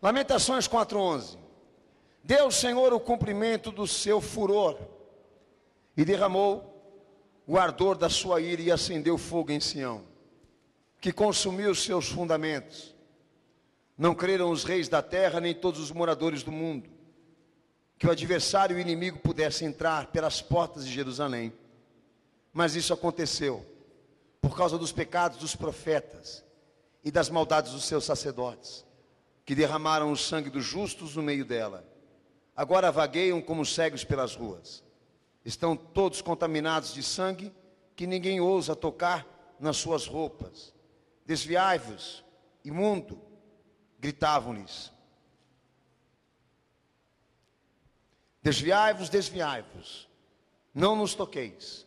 Lamentações 4:11. Deu, Senhor, o cumprimento do seu furor e derramou o ardor da sua ira e acendeu fogo em Sião, que consumiu os seus fundamentos. Não creram os reis da terra, nem todos os moradores do mundo, que o adversário e o inimigo pudessem entrar pelas portas de Jerusalém. Mas isso aconteceu por causa dos pecados dos profetas e das maldades dos seus sacerdotes, que derramaram o sangue dos justos no meio dela. Agora vagueiam como cegos pelas ruas. Estão todos contaminados de sangue, que ninguém ousa tocar nas suas roupas. Desviai-vos, imundo, gritavam-lhes. Desviai-vos, desviai-vos, não nos toqueis.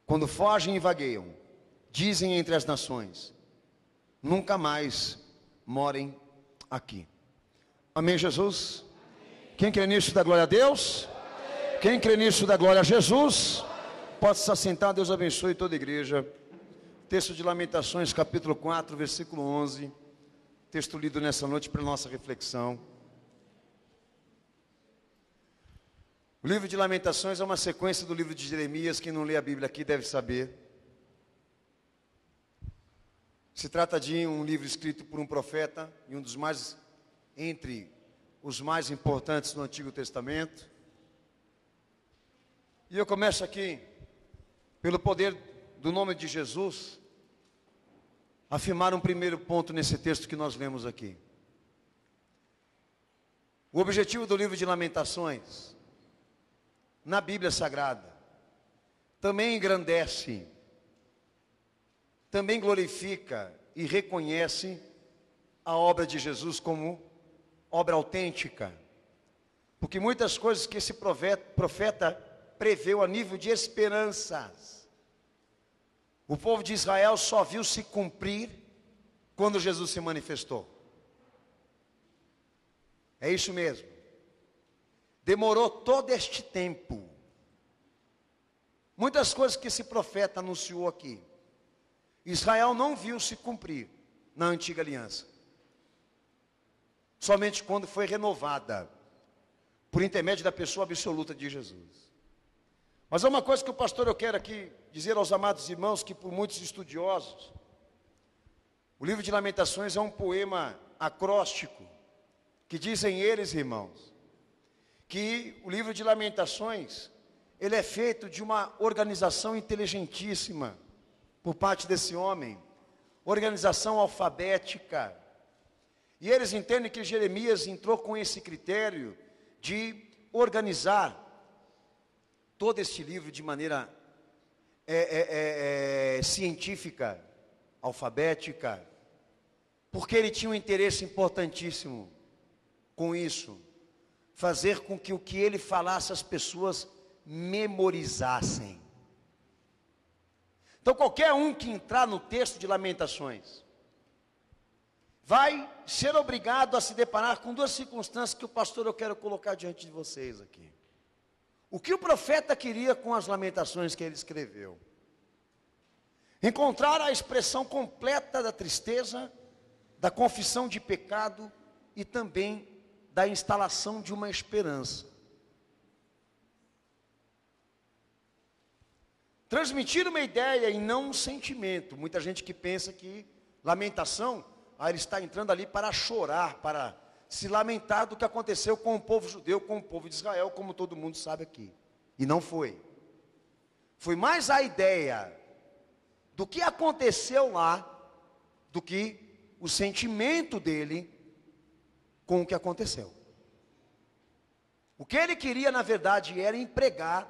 Quando fogem e vagueiam, dizem entre as nações, nunca mais morem aqui. Amém, Jesus? Quem crê nisso dá glória a Deus? Quem crê nisso dá glória a Jesus? Pode se assentar, Deus abençoe toda a igreja. Texto de Lamentações, capítulo 4, versículo 11. Texto lido nessa noite para nossa reflexão. O livro de Lamentações é uma sequência do livro de Jeremias. Quem não lê a Bíblia aqui deve saber. Se trata de um livro escrito por um profeta e um dos mais, entre os mais importantes do Antigo Testamento. E eu começo aqui, pelo poder do nome de Jesus, afirmar um primeiro ponto nesse texto que nós lemos aqui. O objetivo do livro de Lamentações, na Bíblia Sagrada, também engrandece, também glorifica e reconhece a obra de Jesus como obra autêntica. Porque muitas coisas que esse profeta preveu a nível de esperanças, o povo de Israel só viu se cumprir quando Jesus se manifestou. É isso mesmo. Demorou todo este tempo. Muitas coisas que esse profeta anunciou aqui, Israel não viu se cumprir na antiga aliança. Somente quando foi renovada, por intermédio da pessoa absoluta de Jesus. Mas há uma coisa que o pastor eu quero aqui dizer aos amados irmãos, que por muitos estudiosos, o livro de Lamentações é um poema acróstico, que dizem eles, irmãos, que o livro de Lamentações, ele é feito de uma organização inteligentíssima, por parte desse homem, organização alfabética, e eles entendem que Jeremias entrou com esse critério de organizar todo este livro de maneira científica, alfabética, porque ele tinha um interesse importantíssimo com isso, fazer com que o que ele falasse as pessoas memorizassem. Então qualquer um que entrar no texto de Lamentações vai ser obrigado a se deparar com duas circunstâncias que o pastor eu quero colocar diante de vocês aqui. O que o profeta queria com as lamentações que ele escreveu? Encontrar a expressão completa da tristeza, da confissão de pecado e também da instalação de uma esperança. Transmitir uma ideia e não um sentimento. Muita gente que pensa que lamentação, ele está entrando ali para chorar, para se lamentar do que aconteceu com o povo judeu, com o povo de Israel, como todo mundo sabe aqui. E não foi. Foi mais a ideia do que aconteceu lá, do que o sentimento dele com o que aconteceu. O que ele queria, na verdade, era empregar,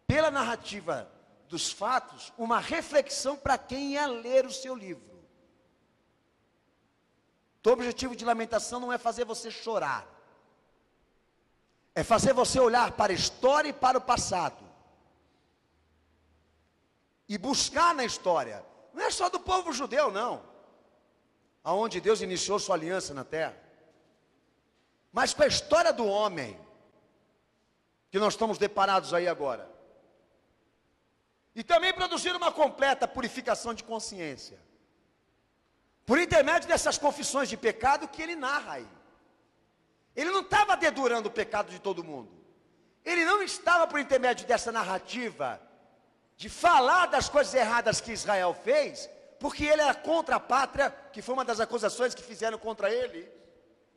pela narrativa dos fatos, uma reflexão para quem ia ler o seu livro. O objetivo de Lamentação não é fazer você chorar, é fazer você olhar para a história e para o passado, e buscar na história, não é só do povo judeu não, aonde Deus iniciou sua aliança na terra, mas com a história do homem, que nós estamos deparados aí agora, e também produzir uma completa purificação de consciência, por intermédio dessas confissões de pecado que ele narra aí. Ele não estava dedurando o pecado de todo mundo. Ele não estava, por intermédio dessa narrativa, de falar das coisas erradas que Israel fez, porque ele era contra a pátria, que foi uma das acusações que fizeram contra ele,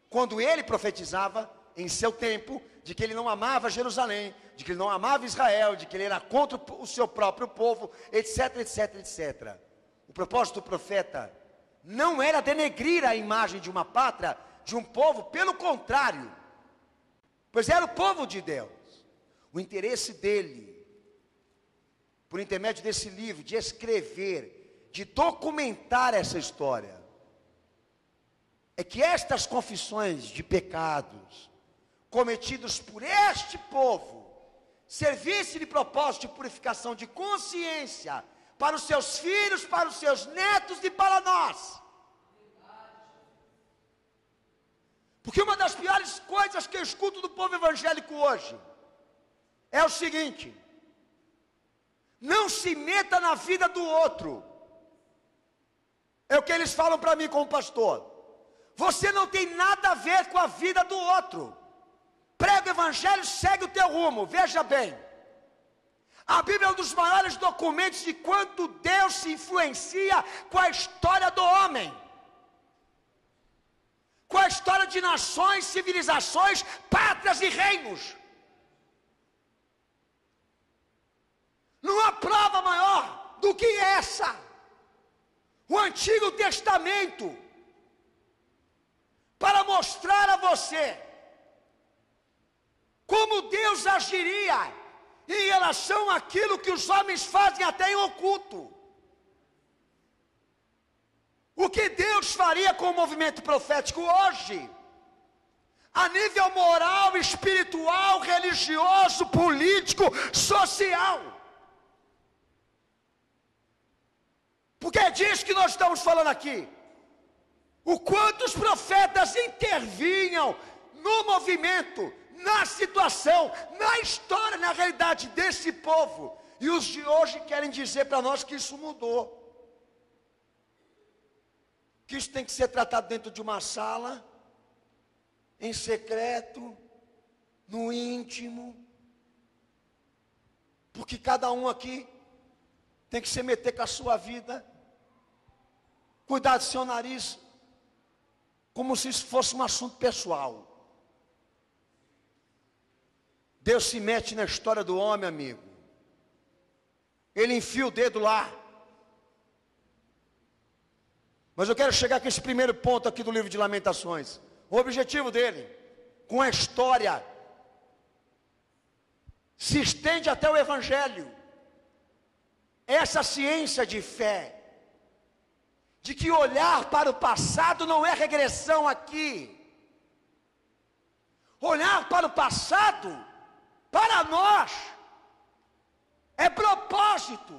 quando ele profetizava, em seu tempo, de que ele não amava Jerusalém, de que ele não amava Israel, de que ele era contra o seu próprio povo, etc, etc, etc. O propósito do profeta não era denegrir a imagem de uma pátria, de um povo, pelo contrário, pois era o povo de Deus. O interesse dele, por intermédio desse livro, de escrever, de documentar essa história, é que estas confissões de pecados cometidos por este povo servissem de propósito de purificação de consciência para os seus filhos, para os seus netos e para nós. Porque uma das piores coisas que eu escuto do povo evangélico hoje é o seguinte: não se meta na vida do outro. É o que eles falam para mim como pastor. Você não tem nada a ver com a vida do outro. Prega o evangelho, segue o teu rumo. Veja bem, a Bíblia é um dos maiores documentos de quanto Deus se influencia com a história do homem, com a história de nações, civilizações, pátrias e reinos. Não há prova maior do que essa. O Antigo Testamento, para mostrar a você como Deus agiria em relação àquilo que os homens fazem até em oculto. O que Deus faria com o movimento profético hoje, a nível moral, espiritual, religioso, político, social. Porque é disso que nós estamos falando aqui. O quanto os profetas intervinham no movimento, na situação, na história, na realidade desse povo. E os de hoje querem dizer para nós que isso mudou. Que isso tem que ser tratado dentro de uma sala, em secreto, no íntimo. Porque cada um aqui tem que se meter com a sua vida, cuidar do seu nariz, como se isso fosse um assunto pessoal. Deus se mete na história do homem, amigo. Ele enfia o dedo lá. Mas eu quero chegar com esse primeiro ponto aqui do livro de Lamentações. O objetivo dele, com a história, se estende até o Evangelho. Essa ciência de fé, de que olhar para o passado não é regressão aqui. Olhar para o passado, para nós, é propósito.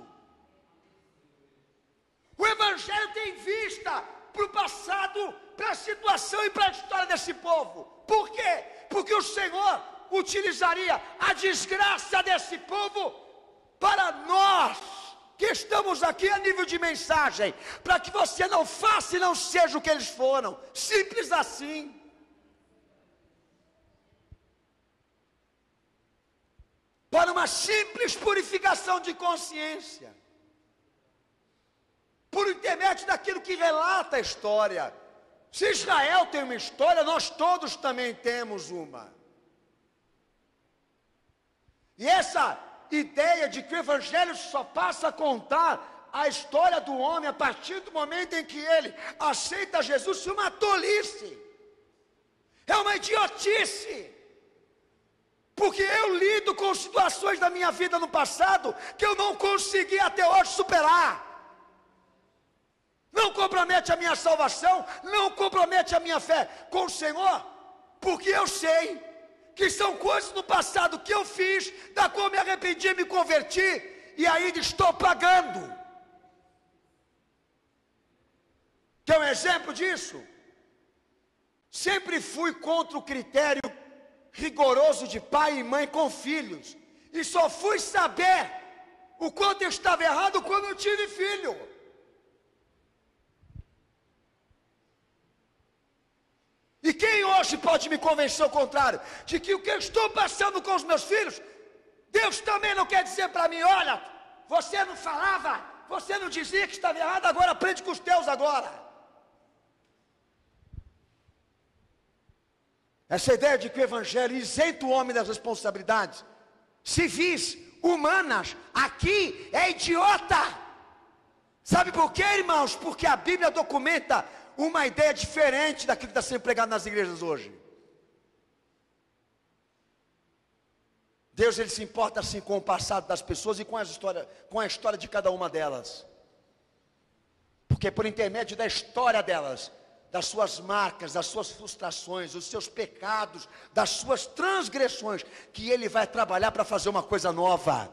O Evangelho tem vista para o passado, para a situação e para a história desse povo. Por quê? Porque o Senhor utilizaria a desgraça desse povo para nós, que estamos aqui a nível de mensagem, para que você não faça e não seja o que eles foram. Simples assim. Para uma simples purificação de consciência, por intermédio daquilo que relata a história. Se Israel tem uma história, nós todos também temos uma. E essa ideia de que o Evangelho só passa a contar a história do homem a partir do momento em que ele aceita Jesus, é uma tolice, é uma idiotice. Porque eu lido com situações da minha vida no passado que eu não consegui até hoje superar. Não compromete a minha salvação, não compromete a minha fé com o Senhor, porque eu sei que são coisas no passado que eu fiz, da qual me arrependi e me converti, e ainda estou pagando. Quer um exemplo disso? Sempre fui contra o critério rigoroso de pai e mãe com filhos, e só fui saber o quanto eu estava errado quando eu tive filho. E quem hoje pode me convencer ao contrário? De que o que eu estou passando com os meus filhos, Deus também não quer dizer para mim: olha, você não falava, você não dizia que estava errado, agora aprende com os teus agora. Essa ideia de que o Evangelho isenta o homem das responsabilidades civis, humanas, aqui é idiota. Sabe por quê, irmãos? Porque a Bíblia documenta uma ideia diferente daquilo que está sendo pregado nas igrejas hoje. Deus, ele se importa assim com o passado das pessoas e com a história de cada uma delas. Porque por intermédio da história delas, das suas marcas, das suas frustrações, dos seus pecados, das suas transgressões, que ele vai trabalhar para fazer uma coisa nova,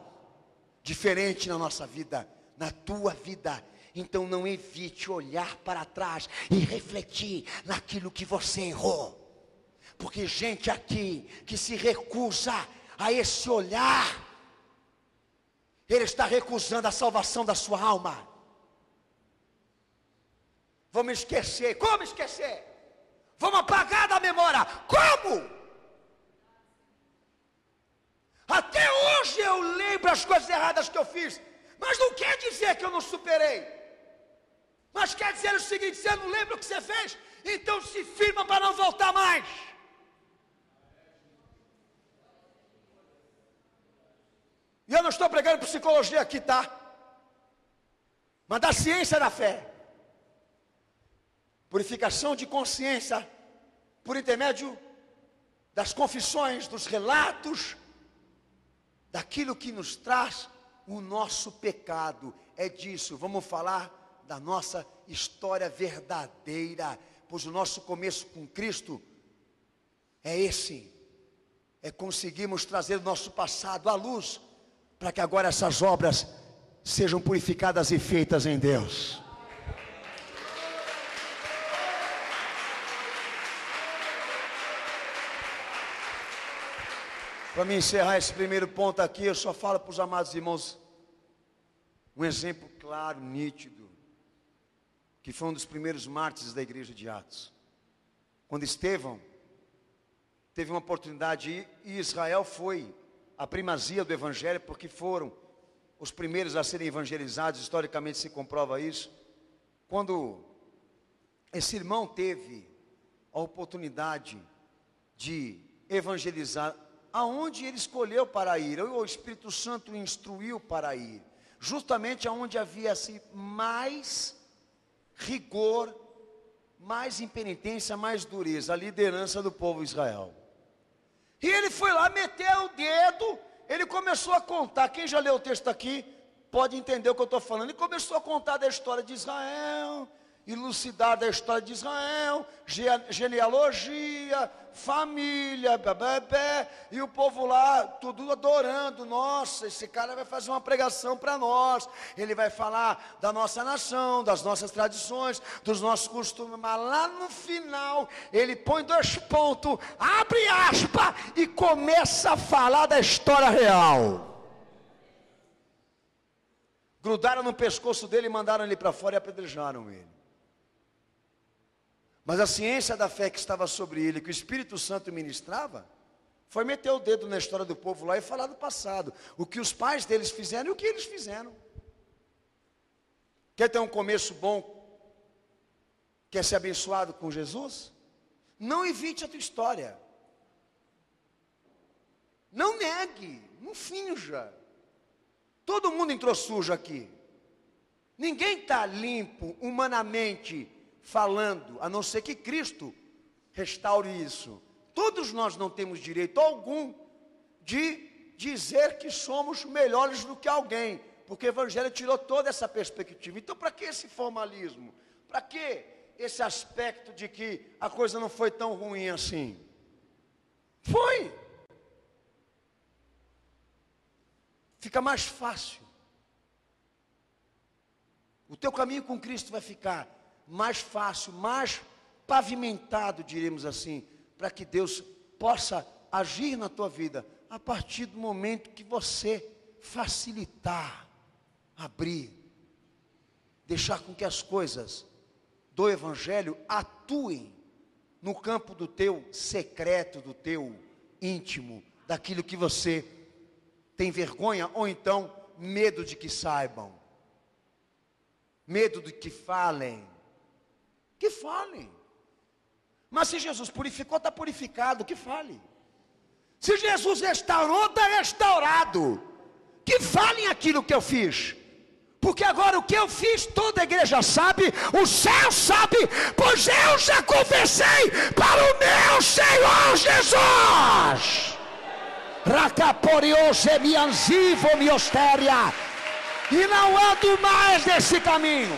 diferente na nossa vida, na tua vida. Então não evite olhar para trás e refletir naquilo que você errou. Porque gente aqui que se recusa a esse olhar, ele está recusando a salvação da sua alma. Vamos esquecer. Como esquecer? Vamos apagar da memória. Como? Até hoje eu lembro as coisas erradas que eu fiz, mas não quer dizer que eu não superei. Mas quer dizer o seguinte: você não lembra o que você fez? Então se firma para não voltar mais. E eu não estou pregando psicologia aqui, tá? Mas da ciência da fé. Purificação de consciência por intermédio das confissões, dos relatos, daquilo que nos traz o nosso pecado. É disso, vamos falar da nossa história verdadeira, pois o nosso começo com Cristo é esse, é conseguirmos trazer o nosso passado à luz, para que agora essas obras sejam purificadas e feitas em Deus. Para me encerrar esse primeiro ponto aqui, eu só falo para os amados irmãos um exemplo claro, nítido, que foi um dos primeiros mártires da igreja de Atos. Quando Estevão teve uma oportunidade, e Israel foi a primazia do evangelho, porque foram os primeiros a serem evangelizados, historicamente se comprova isso. Quando esse irmão teve a oportunidade de evangelizar, aonde ele escolheu para ir, o Espírito Santo o instruiu para ir, justamente aonde havia assim mais rigor, mais impenitência, mais dureza, a liderança do povo de Israel. E ele foi lá, meteu o dedo, ele começou a contar. Quem já leu o texto aqui pode entender o que eu estou falando. Ele começou a contar da história de Israel, elucidar da história de Israel, genealogia, família, bebê, e o povo lá, tudo adorando. Nossa, esse cara vai fazer uma pregação para nós, ele vai falar da nossa nação, das nossas tradições, dos nossos costumes, mas lá no final, ele põe 2 pontos, abre aspas, e começa a falar da história real. Grudaram no pescoço dele, mandaram ele para fora e apedrejaram ele. Mas a ciência da fé que estava sobre ele, que o Espírito Santo ministrava, foi meter o dedo na história do povo lá e falar do passado. O que os pais deles fizeram e o que eles fizeram. Quer ter um começo bom? Quer ser abençoado com Jesus? Não evite a tua história. Não negue, não finja. Todo mundo entrou sujo aqui. Ninguém está limpo humanamente falando, a não ser que Cristo restaure isso. Todos nós não temos direito algum de dizer que somos melhores do que alguém, porque o Evangelho tirou toda essa perspectiva. Então para que esse formalismo? Para que esse aspecto de que a coisa não foi tão ruim assim? Foi. Fica mais fácil. O teu caminho com Cristo vai ficar mais fácil, mais pavimentado, diremos assim, para que Deus possa agir na tua vida, a partir do momento que você facilitar, abrir, deixar com que as coisas do Evangelho atuem no campo do teu secreto, do teu íntimo, daquilo que você tem vergonha, ou então medo de que saibam, medo de que falem. Que falem. Mas se Jesus purificou, está purificado, que fale. Se Jesus restaurou, está restaurado. Que falem aquilo que eu fiz. Porque agora o que eu fiz, toda a igreja sabe, o céu sabe, pois eu já confessei para o meu Senhor Jesus. Racaporiose mianzivo miostéria. E não ando mais nesse caminho.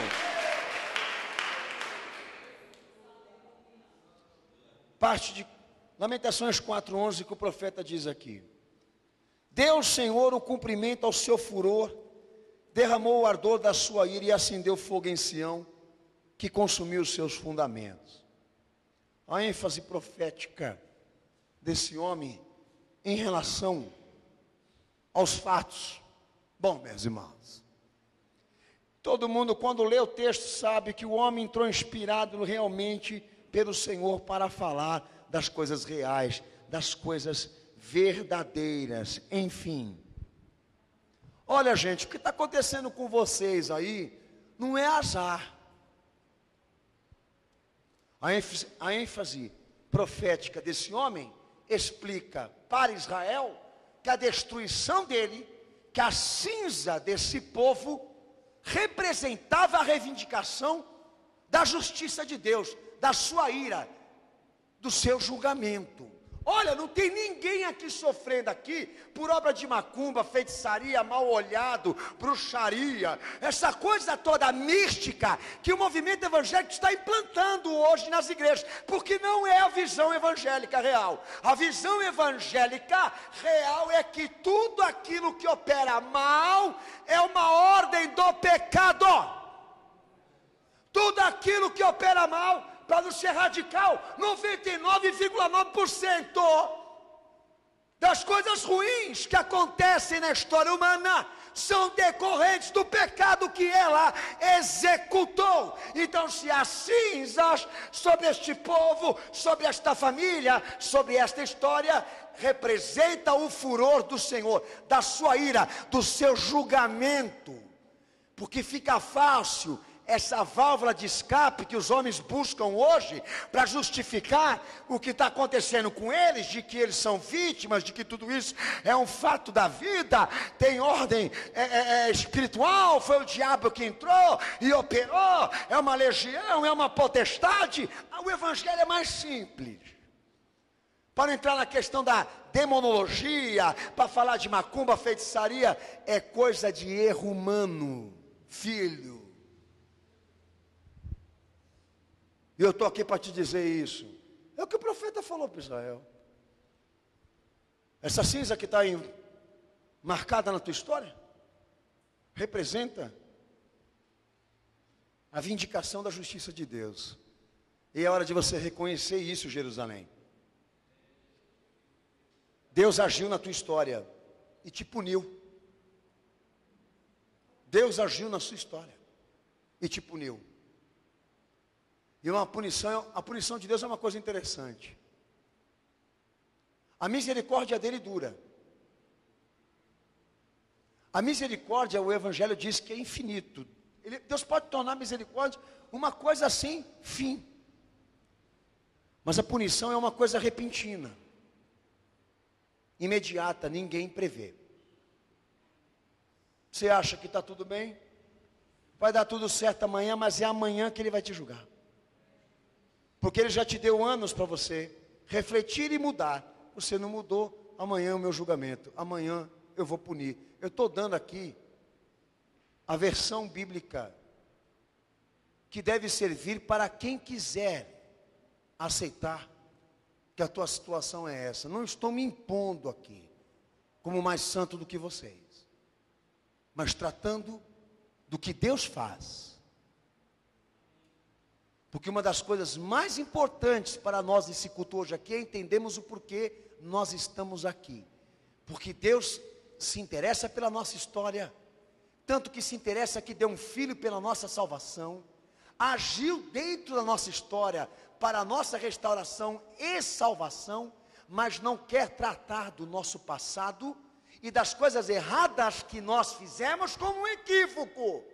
Parte de Lamentações 4:11 que o profeta diz aqui: Deus, Senhor, o cumprimento ao seu furor, derramou o ardor da sua ira e acendeu fogo em Sião, que consumiu os seus fundamentos. A ênfase profética desse homem em relação aos fatos. Bom, meus irmãos, todo mundo quando lê o texto sabe que o homem entrou inspirado realmente pelo Senhor para falar das coisas reais, das coisas verdadeiras, enfim. Olha, gente, o que está acontecendo com vocês aí não é azar. A ênfase profética desse homem explica para Israel que a destruição dele, que a cinza desse povo representava a reivindicação da justiça de Deus, da sua ira, do seu julgamento. Olha, não tem ninguém aqui sofrendo aqui por obra de macumba, feitiçaria, mal olhado, bruxaria, essa coisa toda mística que o movimento evangélico está implantando hoje nas igrejas, porque não é a visão evangélica real. A visão evangélica real é que tudo aquilo que opera mal é uma ordem do pecado. Tudo aquilo que opera mal, para não ser radical, 99,9% das coisas ruins que acontecem na história humana são decorrentes do pecado que ela executou. Então, se há cinzas sobre este povo, sobre esta família, sobre esta história, representa o furor do Senhor, da sua ira, do seu julgamento, porque fica fácil essa válvula de escape que os homens buscam hoje para justificar o que está acontecendo com eles, de que eles são vítimas, de que tudo isso é um fato da vida, tem ordem espiritual, foi o diabo que entrou e operou, é uma legião, é uma potestade. O evangelho é mais simples. Para entrar na questão da demonologia, para falar de macumba, feitiçaria, é coisa de erro humano, filho. E eu estou aqui para te dizer isso. É o que o profeta falou para Israel. Essa cinza que está marcada na tua história, representa a vindicação da justiça de Deus. E é hora de você reconhecer isso, Jerusalém. Deus agiu na tua história e te puniu. Deus agiu na sua história e te puniu. E a punição de Deus é uma coisa interessante. A misericórdia dele dura. A misericórdia, o Evangelho diz que é infinito. Deus pode tornar a misericórdia uma coisa assim, fim. Mas a punição é uma coisa repentina, imediata, ninguém prevê. Você acha que está tudo bem? Vai dar tudo certo amanhã, mas é amanhã que ele vai te julgar. Porque ele já te deu anos para você refletir e mudar. Você não mudou, amanhã é o meu julgamento. Amanhã eu vou punir. Eu estou dando aqui a versão bíblica que deve servir para quem quiser aceitar que a tua situação é essa. Não estou me impondo aqui como mais santo do que vocês, mas tratando do que Deus faz. Porque uma das coisas mais importantes para nós nesse culto hoje aqui é entendermos o porquê nós estamos aqui. Porque Deus se interessa pela nossa história, tanto que se interessa que deu um filho pela nossa salvação. agiu dentro da nossa história para a nossa restauração e salvação, mas não quer tratar do nosso passado e das coisas erradas que nós fizemos como um equívoco.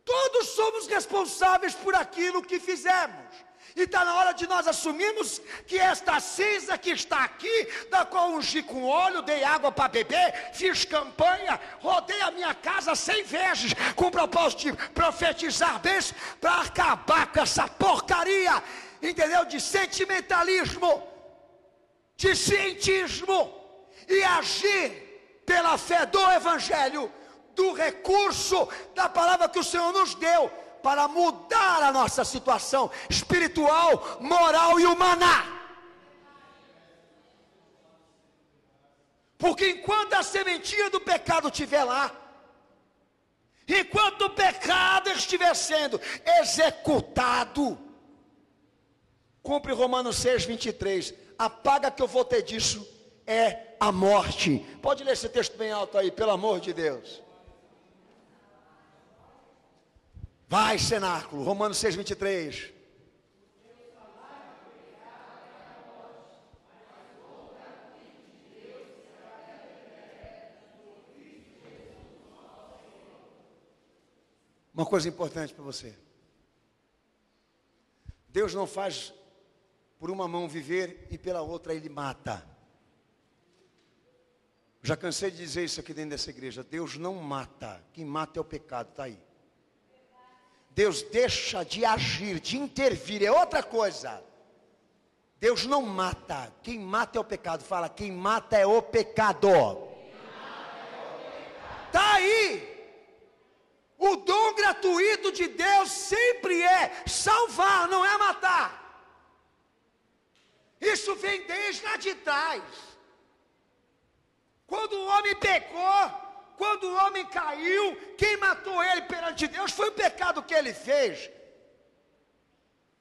Todos somos responsáveis por aquilo que fizemos. E está na hora de nós assumirmos que esta cinza que está aqui, da qual ungi com óleo, dei água para beber, fiz campanha, rodei a minha casa sem vestes, com o propósito de profetizar bênçãos, para acabar com essa porcaria, entendeu? De sentimentalismo, de cientismo, e agir pela fé do Evangelho, do recurso da palavra que o Senhor nos deu, para mudar a nossa situação espiritual, moral e humana. Porque enquanto a sementinha do pecado estiver lá, enquanto o pecado estiver sendo executado, cumpre Romanos 6:23, a paga que eu vou ter disso é a morte. Pode ler esse texto bem alto aí, pelo amor de Deus. Vai, cenáculo, Romanos 6:23. Uma coisa importante para você: Deus não faz por uma mão viver e pela outra Ele mata. Já cansei de dizer isso aqui dentro dessa igreja: Deus não mata, quem mata é o pecado, está aí. Deus deixa de agir, de intervir, é outra coisa. Deus não mata, quem mata é o pecado. Fala, quem mata é o pecado. Está aí. O dom gratuito de Deus sempre é salvar, não é matar. Isso vem desde lá de trás. Quando o homem pecou, quando o homem caiu, quem matou ele perante Deus foi o pecado que ele fez.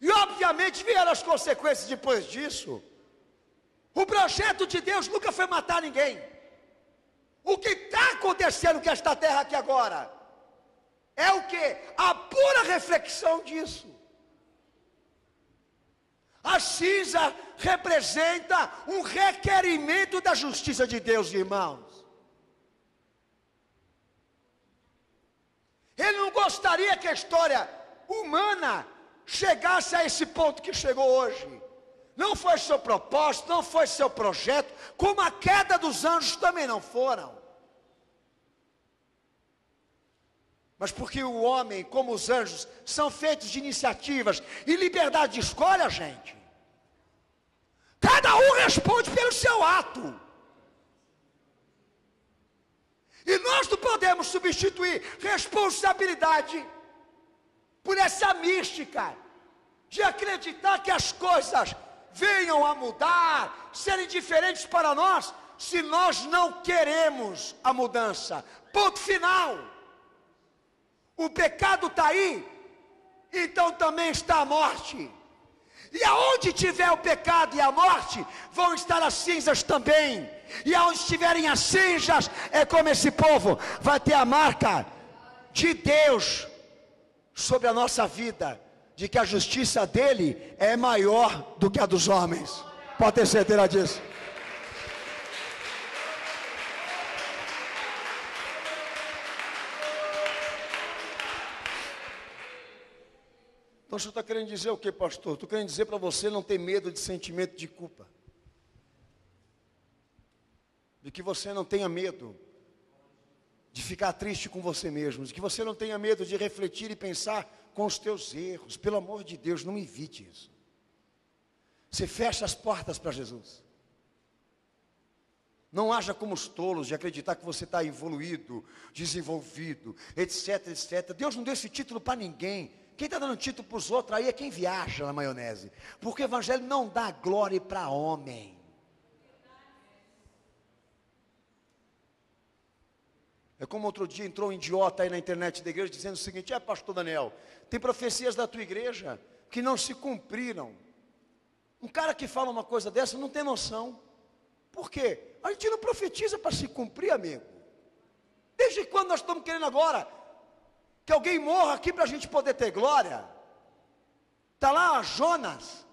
E obviamente vieram as consequências depois disso. O projeto de Deus nunca foi matar ninguém. O que está acontecendo com esta terra aqui agora é o que? A pura reflexão disso. A cinza representa um requerimento da justiça de Deus, irmãos. Ele não gostaria que a história humana chegasse a esse ponto que chegou hoje. Não foi seu propósito, não foi seu projeto, como a queda dos anjos também não foram. Mas porque o homem, como os anjos, são feitos de iniciativas e liberdade de escolha, gente. Cada um responde pelo seu ato. E nós não podemos substituir responsabilidade por essa mística de acreditar que as coisas venham a mudar, serem diferentes para nós, se nós não queremos a mudança. Ponto final. O pecado está aí, então também está a morte. E aonde tiver o pecado e a morte, vão estar as cinzas também. E aonde estiverem as cinzas, é como esse povo vai ter a marca de Deus sobre a nossa vida, de que a justiça dele é maior do que a dos homens. Pode ter certeza disso. Então você está querendo dizer o que, pastor? Estou querendo dizer para você não ter medo de sentimento de culpa. De que você não tenha medo de ficar triste com você mesmo. De que você não tenha medo de refletir e pensar com os teus erros. Pelo amor de Deus, não evite isso. Você fecha as portas para Jesus. Não haja como os tolos de acreditar que você está evoluído, desenvolvido, etc, etc. Deus não deu esse título para ninguém. Quem está dando título para os outros aí é quem viaja na maionese. Porque o evangelho não dá glória para homem. É como outro dia entrou um idiota aí na internet da igreja dizendo o seguinte: pastor Daniel, tem profecias da tua igreja que não se cumpriram. Um cara que fala uma coisa dessa não tem noção. Por quê? A gente não profetiza para se cumprir, amigo. Desde quando nós estamos querendo agora que alguém morra aqui para a gente poder ter glória? Está lá Jonas,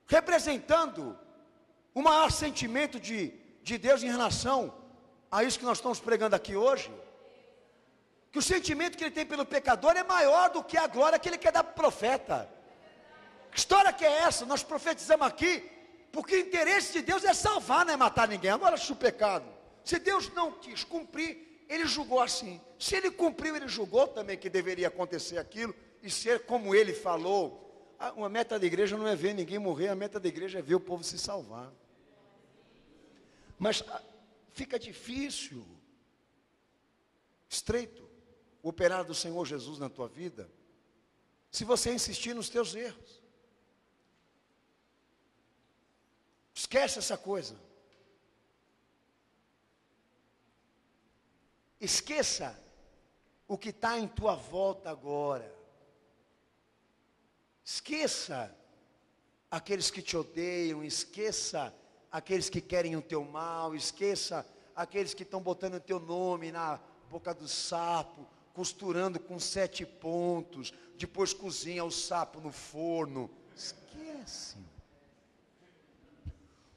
representando o maior sentimento de Deus em relação a isso que nós estamos pregando aqui hoje. Que o sentimento que ele tem pelo pecador é maior do que a glória que ele quer dar para o profeta. Que história que é essa? Nós profetizamos aqui, porque o interesse de Deus é salvar, não é matar ninguém. Agora, se o pecado, se Deus não quis cumprir, ele julgou assim. Se ele cumpriu, ele julgou também que deveria acontecer aquilo e ser como ele falou. Uma meta da igreja não é ver ninguém morrer, a meta da igreja é ver o povo se salvar. Mas fica difícil, estreito, o operar do Senhor Jesus na tua vida, se você insistir nos teus erros. Esquece essa coisa. Esqueça o que está em tua volta agora. Esqueça aqueles que te odeiam, esqueça aqueles que querem o teu mal, esqueça aqueles que estão botando o teu nome na boca do sapo, costurando com 7 pontos, depois cozinha o sapo no forno. Esquece.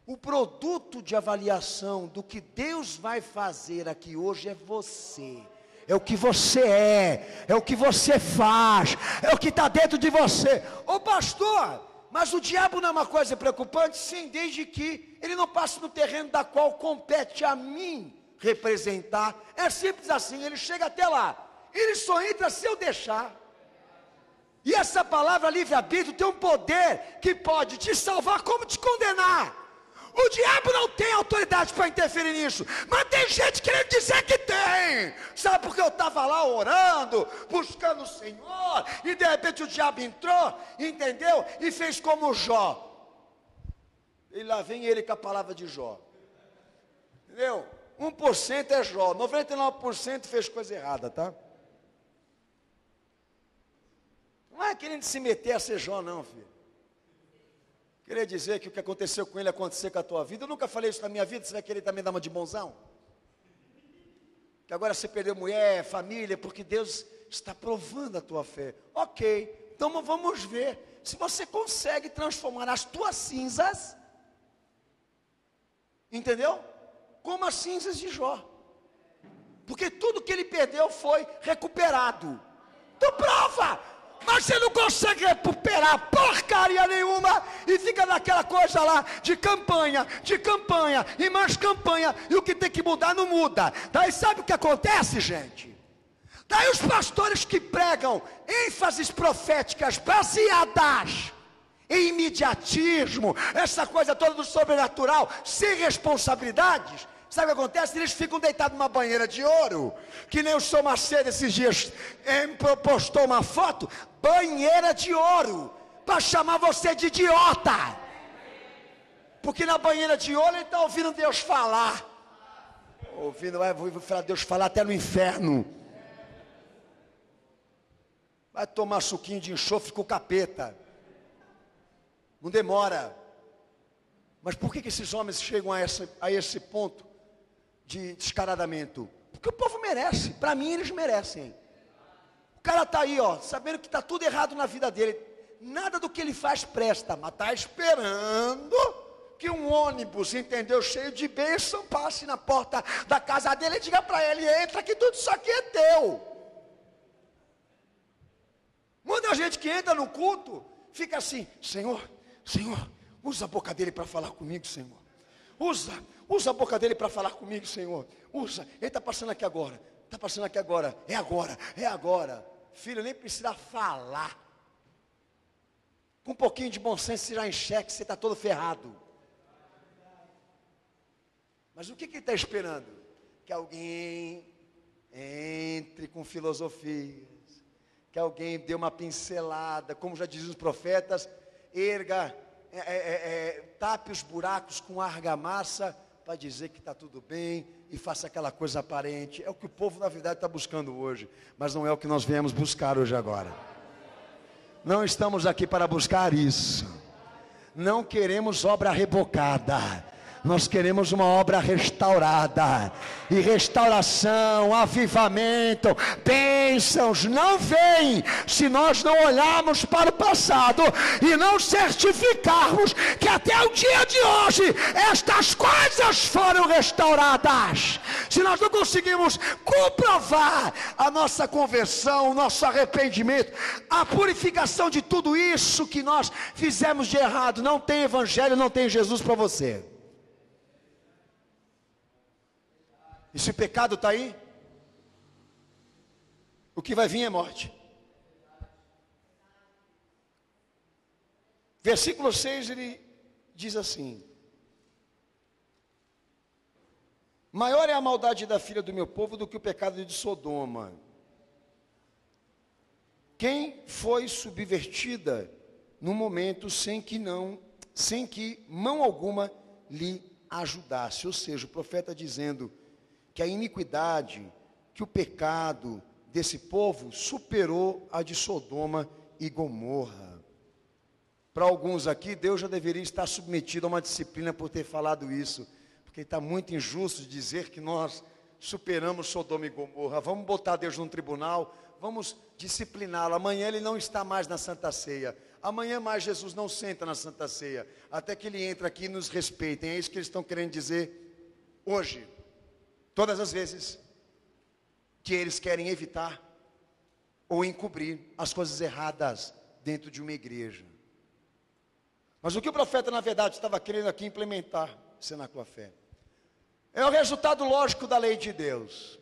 O produto de avaliação do que Deus vai fazer aqui hoje é você. É o que você é o que você faz, é o que está dentro de você. Ô pastor, mas o diabo não é uma coisa preocupante? Sim, desde que ele não passe no terreno da qual compete a mim representar. É simples assim, ele chega até lá, ele só entra se eu deixar. E essa palavra livre-arbítrio tem um poder que pode te salvar como te condenar. O diabo não tem autoridade para interferir nisso, mas tem gente querendo dizer que tem. Sabe porque eu estava lá orando, buscando o Senhor, e de repente o diabo entrou, entendeu? E fez como Jó. E lá vem ele com a palavra de Jó. Entendeu? 1% é Jó, 99% fez coisa errada, tá? Não é querendo se meter a ser Jó não, filho. Queria dizer que o que aconteceu com ele acontecer com a tua vida. Eu nunca falei isso na minha vida. Você vai querer também dar uma de bonzão? Que agora você perdeu mulher, família, porque Deus está provando a tua fé. Ok, então vamos ver se você consegue transformar as tuas cinzas, entendeu? Como as cinzas de Jó. Porque tudo que ele perdeu foi recuperado. Tu prova! Mas você não consegue recuperar porcaria nenhuma e fica naquela coisa lá de campanha e mais campanha, e o que tem que mudar não muda. Daí sabe o que acontece, gente? Daí os pastores que pregam ênfases proféticas baseadas em imediatismo, essa coisa toda do sobrenatural, sem responsabilidades, sabe o que acontece? Eles ficam deitados numa banheira de ouro, que nem o Sr. Macedo esses dias postou uma foto, banheira de ouro, para chamar você de idiota, porque na banheira de ouro ele está ouvindo Deus falar, vai falar Deus falar até no inferno, vai tomar suquinho de enxofre com o capeta, não demora. Mas por que esses homens chegam a esse ponto de descaradamento? Porque o povo merece, para mim eles merecem. O cara está aí, ó, sabendo que está tudo errado na vida dele, nada do que ele faz presta, mas está esperando que um ônibus, entendeu, cheio de bênção, passe na porta da casa dele e diga para ele: entra que tudo isso aqui é teu. Muita gente que entra no culto fica assim: Senhor, usa a boca dele para falar comigo, Senhor. Usa a boca dele para falar comigo, Senhor. Usa, ele está passando aqui agora. É agora. Filho, nem precisa falar. Com um pouquinho de bom senso, você já enxerga que você está todo ferrado. Mas o que ele está esperando? Que alguém entre com filosofias, que alguém dê uma pincelada, como já diziam os profetas, erga, tape os buracos com argamassa, para dizer que está tudo bem, e faça aquela coisa aparente. É o que o povo na verdade está buscando hoje, mas não é o que nós viemos buscar hoje agora. Não estamos aqui para buscar isso. Não queremos obra rebocada. Nós queremos uma obra restaurada. E restauração, avivamento, bênçãos não vem se nós não olharmos para o passado e não certificarmos que até o dia de hoje estas coisas foram restauradas. Se nós não conseguimos comprovar a nossa conversão, o nosso arrependimento, a purificação de tudo isso que nós fizemos de errado, não tem evangelho, não tem Jesus para você. E se o pecado está aí, o que vai vir é morte. Versículo 6, ele diz assim: maior é a maldade da filha do meu povo do que o pecado de Sodoma. Quem foi subvertida no momento sem que mão alguma lhe ajudasse. Ou seja, o profeta dizendo que a iniquidade, que o pecado desse povo superou a de Sodoma e Gomorra. Para alguns aqui, Deus já deveria estar submetido a uma disciplina por ter falado isso, porque está muito injusto dizer que nós superamos Sodoma e Gomorra. Vamos botar Deus num tribunal, vamos discipliná-lo. Amanhã ele não está mais na Santa Ceia. Amanhã mais Jesus não senta na Santa Ceia, até que ele entra aqui e nos respeitem. É isso que eles estão querendo dizer hoje. Todas as vezes que eles querem evitar ou encobrir as coisas erradas dentro de uma igreja. Mas o que o profeta na verdade estava querendo aqui implementar, sendo com a fé, é o resultado lógico da lei de Deus.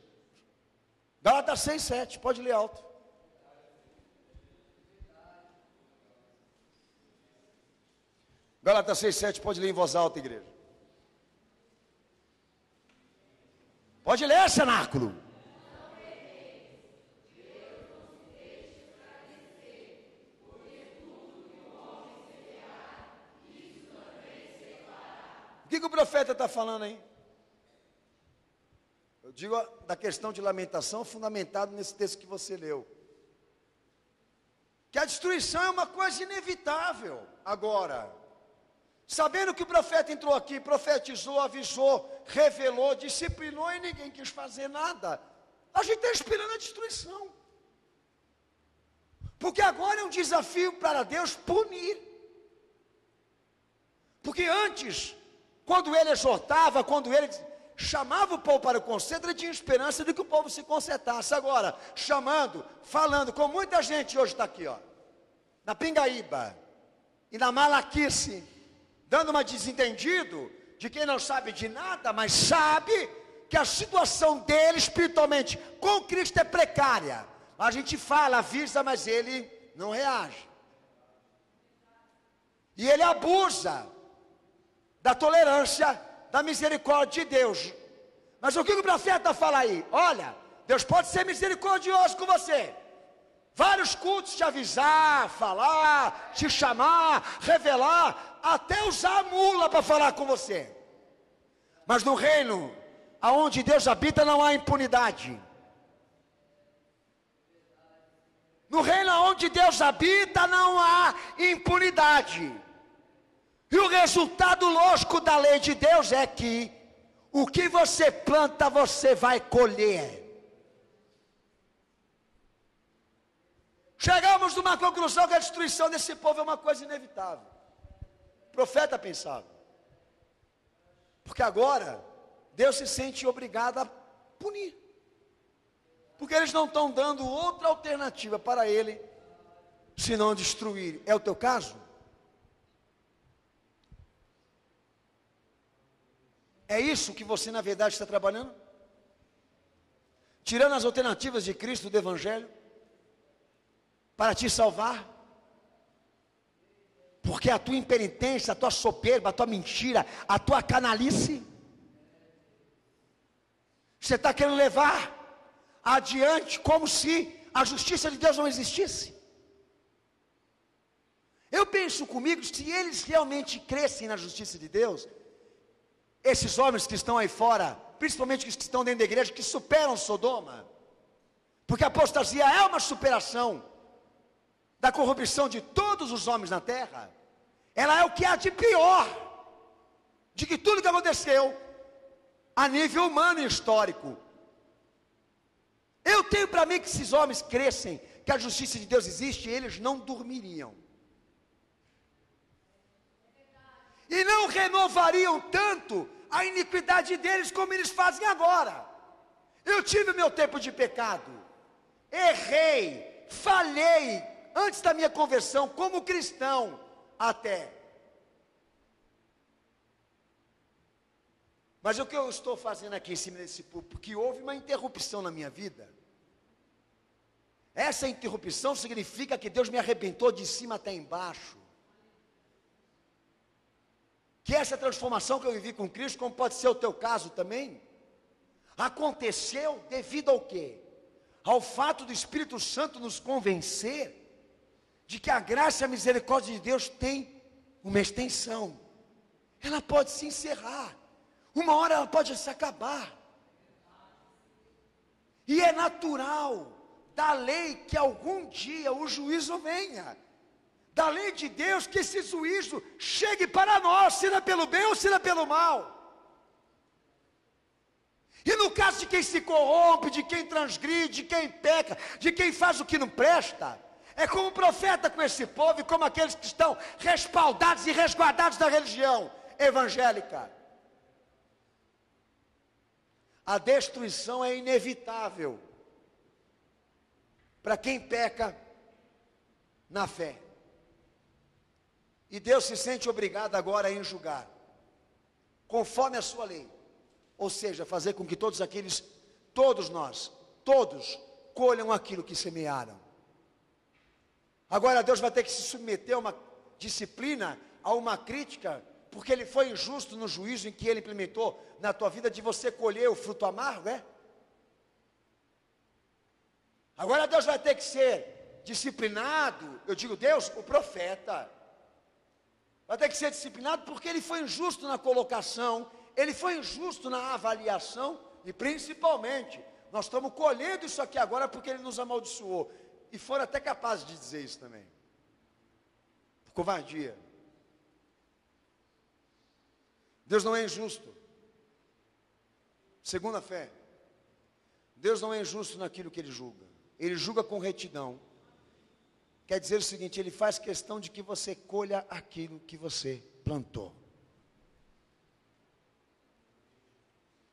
Gálatas 6:7, pode ler alto. Gálatas 6:7, pode ler em voz alta, igreja. Pode ler, cenáculo. O que o profeta está falando aí? Eu digo da questão de lamentação, fundamentado nesse texto que você leu. Que a destruição é uma coisa inevitável. Agora, sabendo que o profeta entrou aqui, profetizou, avisou, revelou, disciplinou e ninguém quis fazer nada, a gente está esperando a destruição. Porque agora é um desafio para Deus punir. Porque antes, quando ele exortava, quando ele chamava o povo para o conserto, ele tinha esperança de que o povo se consertasse. Agora, chamando, falando, como muita gente hoje está aqui, ó, na pingaíba e na malaquice, dando uma desentendido de quem não sabe de nada, mas sabe que a situação dele espiritualmente com Cristo é precária. A gente fala, avisa, mas ele não reage. E ele abusa da tolerância, da misericórdia de Deus. Mas o que o profeta fala aí? Olha, Deus pode ser misericordioso com você. Vários cultos te avisar, falar, te chamar, revelar, até usar a mula para falar com você. Mas no reino aonde Deus habita não há impunidade. No reino onde Deus habita não há impunidade. E o resultado lógico da lei de Deus é que o que você planta, você vai colher. Chegamos numa conclusão que a destruição desse povo é uma coisa inevitável. O profeta pensava. Porque agora, Deus se sente obrigado a punir. Porque eles não estão dando outra alternativa para ele, senão destruir. É o teu caso? É isso que você na verdade está trabalhando? Tirando as alternativas de Cristo do Evangelho? Para te salvar? Porque a tua impenitência, a tua soberba, a tua mentira, a tua canalice, você está querendo levar adiante como se a justiça de Deus não existisse. Eu penso comigo, se eles realmente crescem na justiça de Deus, esses homens que estão aí fora, principalmente os que estão dentro da igreja, que superam Sodoma, porque a apostasia é uma superação da corrupção de todos os homens na terra, ela é o que há de pior. de que tudo que aconteceu a nível humano e histórico, eu tenho para mim que esses homens crescem, que a justiça de Deus existe, eles não dormiriam. E não renovariam tanto a iniquidade deles como eles fazem agora. Eu tive meu tempo de pecado, errei, falhei, antes da minha conversão, como cristão, até. Mas o que eu estou fazendo aqui em cima desse púlpito, porque houve uma interrupção na minha vida. Essa interrupção significa que Deus me arrebentou de cima até embaixo. Que essa transformação que eu vivi com Cristo, como pode ser o teu caso também, aconteceu devido ao quê? Ao fato do Espírito Santo nos convencer de que a graça e a misericórdia de Deus tem uma extensão. Ela pode se encerrar. Uma hora ela pode se acabar. E é natural da lei que algum dia o juízo venha. Da lei de Deus que esse juízo chegue para nós, se não é pelo bem ou se não é pelo mal. E no caso de quem se corrompe, de quem transgride, de quem peca, de quem faz o que não presta, é como o profeta com esse povo e como aqueles que estão respaldados e resguardados da religião evangélica. A destruição é inevitável para quem peca na fé. E Deus se sente obrigado agora a julgar, conforme a sua lei. Ou seja, fazer com que todos nós, colham aquilo que semearam. Agora Deus vai ter que se submeter a uma disciplina, a uma crítica, porque Ele foi injusto no juízo em que Ele implementou na tua vida de você colher o fruto amargo, é? Agora Deus vai ter que ser disciplinado, eu digo Deus, o profeta, vai ter que ser disciplinado porque ele foi injusto na colocação, ele foi injusto na avaliação e principalmente, nós estamos colhendo isso aqui agora porque ele nos amaldiçoou. E foram até capazes de dizer isso também. Por covardia. Deus não é injusto. Segundo a fé, Deus não é injusto naquilo que Ele julga. Ele julga com retidão. Quer dizer o seguinte, Ele faz questão de que você colha aquilo que você plantou.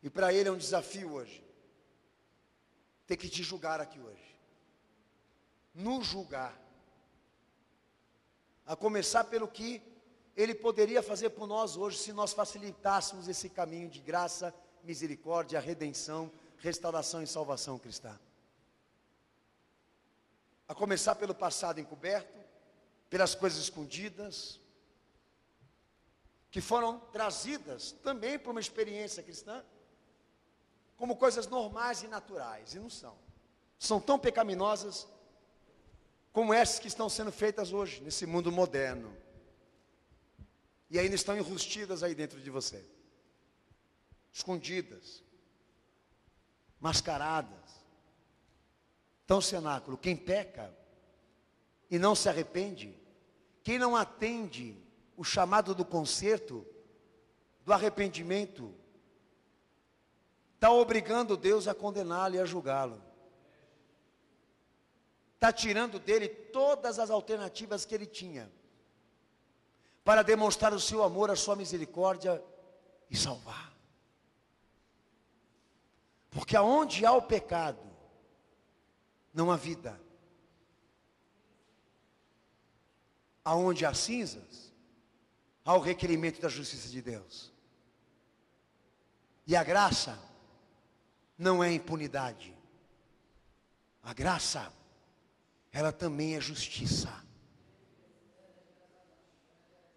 E para Ele é um desafio hoje. Ter que te julgar aqui hoje. Nos julgar. A começar pelo que Ele poderia fazer por nós hoje, se nós facilitássemos esse caminho de graça, misericórdia, redenção, restauração e salvação cristã. A começar pelo passado encoberto, pelas coisas escondidas, que foram trazidas também por uma experiência cristã, como coisas normais e naturais, e não são. São tão pecaminosas como essas que estão sendo feitas hoje, nesse mundo moderno. E ainda estão enrustidas aí dentro de você. Escondidas. Mascaradas. Então, cenáculo, quem peca e não se arrepende, quem não atende o chamado do conserto, do arrependimento, está obrigando Deus a condená-lo e a julgá-lo. Está tirando dele todas as alternativas que ele tinha, para demonstrar o seu amor, a sua misericórdia e salvar. Porque aonde há o pecado, não há vida. Aonde há cinzas, há o requerimento da justiça de Deus. E a graça não é impunidade. A graça, ela também é justiça.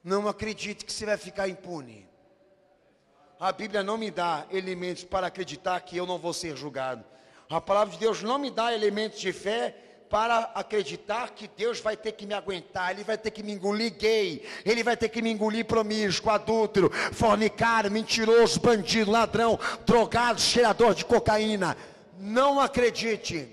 Não acredite que você vai ficar impune. A Bíblia não me dá elementos para acreditar que eu não vou ser julgado. A palavra de Deus não me dá elementos de fé para acreditar que Deus vai ter que me aguentar. Ele vai ter que me engolir gay. Ele vai ter que me engolir promíscuo, adúltero, fornicário, mentiroso, bandido, ladrão, drogado, cheirador de cocaína. Não acredite.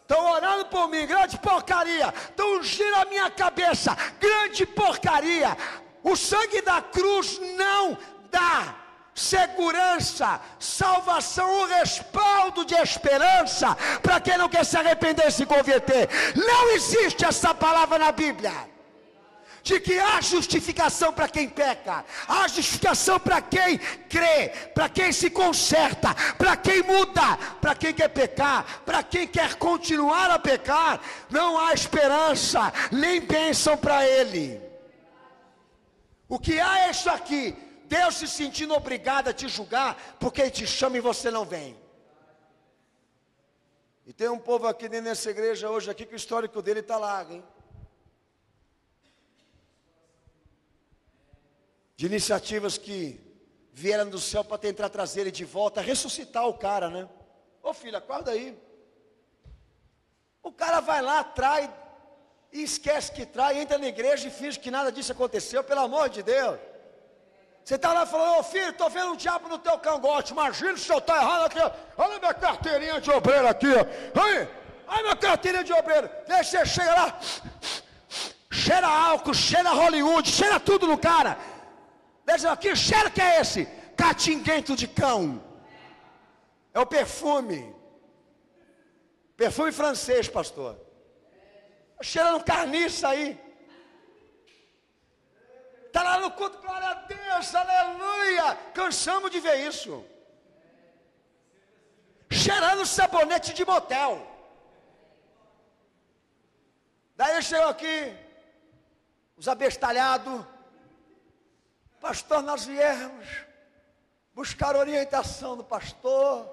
Estão orando por mim, grande porcaria. Estão ungindo a minha cabeça, grande porcaria. O sangue da cruz não dá segurança, salvação, um respaldo de esperança para quem não quer se arrepender e se converter. Não existe essa palavra na Bíblia de que há justificação para quem peca, há justificação para quem crê, para quem se conserta, para quem muda, para quem quer pecar, para quem quer continuar a pecar. Não há esperança, nem bênção para ele. O que há é isso aqui: Deus se sentindo obrigado a te julgar, porque Ele te chama e você não vem. E tem um povo aqui dentro dessa igreja hoje aqui que o histórico dele está lá, hein? De iniciativas que vieram do céu para tentar trazer ele de volta, ressuscitar o cara, né? Ô filho, acorda aí. O cara vai lá, trai, e esquece que trai, entra na igreja e finge que nada disso aconteceu, pelo amor de Deus. Você está lá falando: ô filho, estou vendo um diabo no teu cangote, imagina se eu estou errado aqui, olha minha carteirinha de obreiro aqui, aí, olha minha carteirinha de obreiro. Daí você chega lá, cheira álcool, cheira Hollywood, cheira tudo no cara. Veja aqui, cheiro que é esse? Catinguento de cão. É o perfume. Perfume francês, pastor. Cheirando carniça aí. Está lá no culto, glória a Deus, aleluia. Cansamos de ver isso. Cheirando sabonete de motel. Daí chegou aqui, os abestalhados: pastor, nós viemos buscar orientação do pastor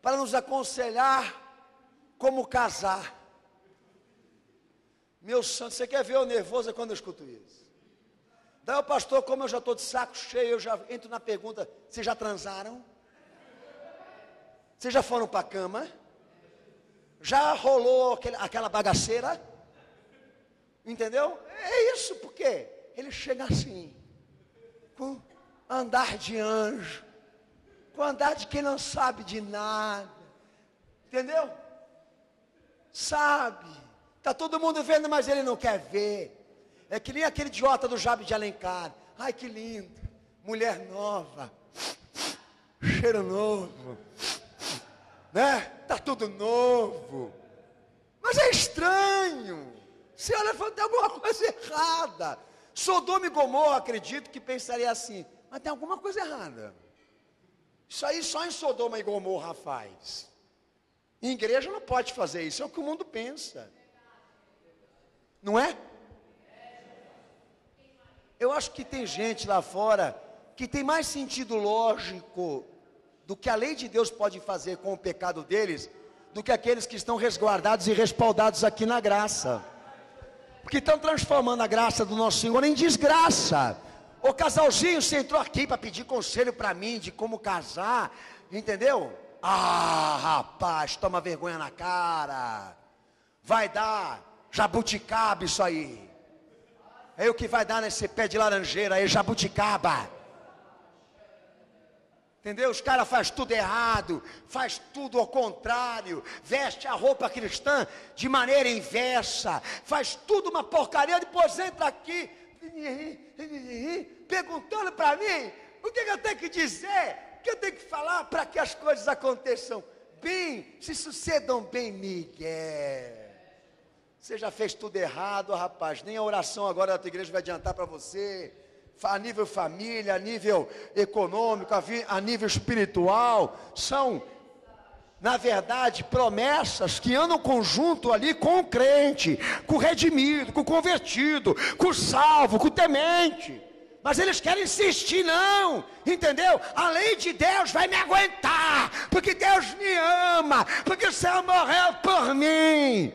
para nos aconselhar como casar. Meu santo, você quer ver o nervoso quando eu escuto isso? Daí o pastor, como eu já estou de saco cheio, eu já entro na pergunta: vocês já transaram? Vocês já foram para a cama? Já rolou aquela bagaceira? Entendeu? É isso, porque ele chega assim, com andar de anjo, com andar de quem não sabe de nada, entendeu? Sabe, está todo mundo vendo, mas ele não quer ver. É que nem aquele idiota do Jabe de Alencar: ai que lindo, mulher nova, cheiro novo, né? Está tudo novo, mas é estranho. Você olha e fala: tem alguma coisa errada. Sodoma e Gomorra, acredito que pensaria assim: mas tem alguma coisa errada. Isso aí só em Sodoma e Gomorra faz. Em igreja não pode fazer isso, é o que o mundo pensa. Não é? Eu acho que tem gente lá fora que tem mais sentido lógico do que a lei de Deus pode fazer com o pecado deles, do que aqueles que estão resguardados e respaldados aqui na graça. Porque estão transformando a graça do nosso Senhor em desgraça. Ô casalzinho, você entrou aqui para pedir conselho para mim de como casar, entendeu? Ah, rapaz, toma vergonha na cara. Vai dar jabuticaba isso aí. É o que vai dar nesse pé de laranjeira aí, jabuticaba. Entendeu? Os caras fazem tudo errado, faz tudo ao contrário, veste a roupa cristã de maneira inversa, faz tudo uma porcaria, depois entra aqui, perguntando para mim, o que eu tenho que dizer, o que eu tenho que falar para que as coisas aconteçam bem, se sucedam bem, Miguel. Você já fez tudo errado, rapaz, nem a oração agora da tua igreja vai adiantar para você. A nível família, a nível econômico, a nível espiritual, são, na verdade, promessas que andam conjunto ali com o crente, com o redimido, com o convertido, com o salvo, com o temente. Mas eles querem insistir, não, entendeu? A lei de Deus vai me aguentar, porque Deus me ama, porque o Senhor morreu por mim.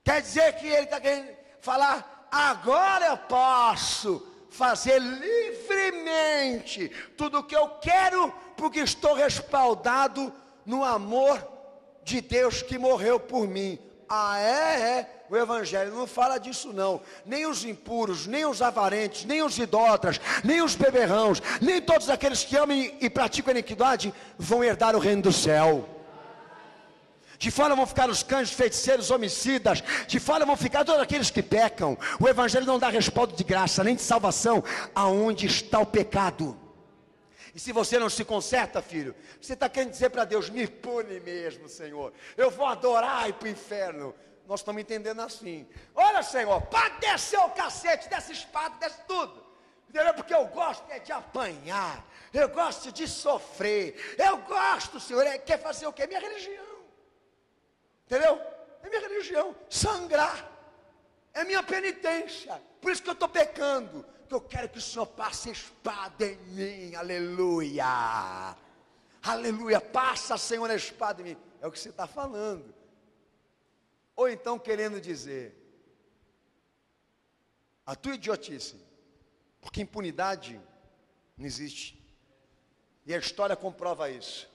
Quer dizer que ele está querendo falar: agora eu posso fazer livremente tudo o que eu quero, porque estou respaldado no amor de Deus que morreu por mim. Ah, é? O Evangelho não fala disso não. Nem os impuros, nem os avarentes, nem os idólatras, nem os beberrãos, nem todos aqueles que amam e praticam a iniquidade vão herdar o reino do céu. De fora vão ficar os cães, feiticeiros, homicidas. De fora vão ficar todos aqueles que pecam. O evangelho não dá respaldo de graça, nem de salvação. Aonde está o pecado? E se você não se conserta, filho, você está querendo dizer para Deus: me pune mesmo, Senhor. Eu vou adorar e ir para o inferno. Nós estamos entendendo assim. Olha, Senhor, pode descer o cacete, desce espada, desce tudo. Entendeu? Porque eu gosto de apanhar. Eu gosto de sofrer. Eu gosto, Senhor. Quer fazer o quê? Minha religião. Entendeu? É minha religião. Sangrar. É minha penitência. Por isso que eu estou pecando. Porque eu quero que o Senhor passe espada em mim. Aleluia. Aleluia. Passa, Senhor, a espada em mim. É o que você está falando. Ou então querendo dizer: a tua idiotice. Porque impunidade não existe. E a história comprova isso.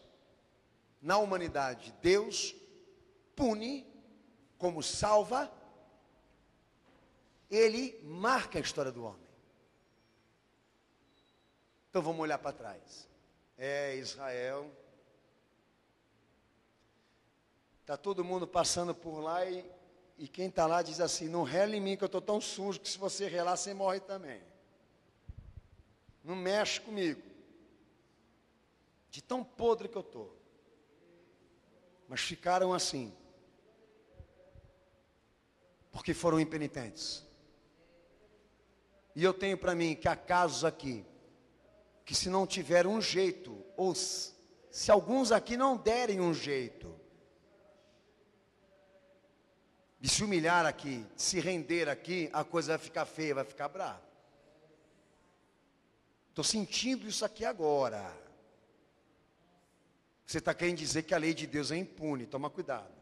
Na humanidade, Deus pune como salva. Ele marca a história do homem. Então vamos olhar para trás. Israel. Está todo mundo passando por lá e quem está lá diz assim: não rele em mim que eu estou tão sujo que se você relar você morre também. Não mexe comigo. De tão podre que eu estou. Mas ficaram assim. Porque foram impenitentes. E eu tenho para mim que há casos aqui, que se não tiver um jeito, ou se alguns aqui não derem um jeito, de se humilhar aqui, de se render aqui, a coisa vai ficar feia, vai ficar brava. Estou sentindo isso aqui agora. Você está querendo dizer que a lei de Deus é impune, toma cuidado.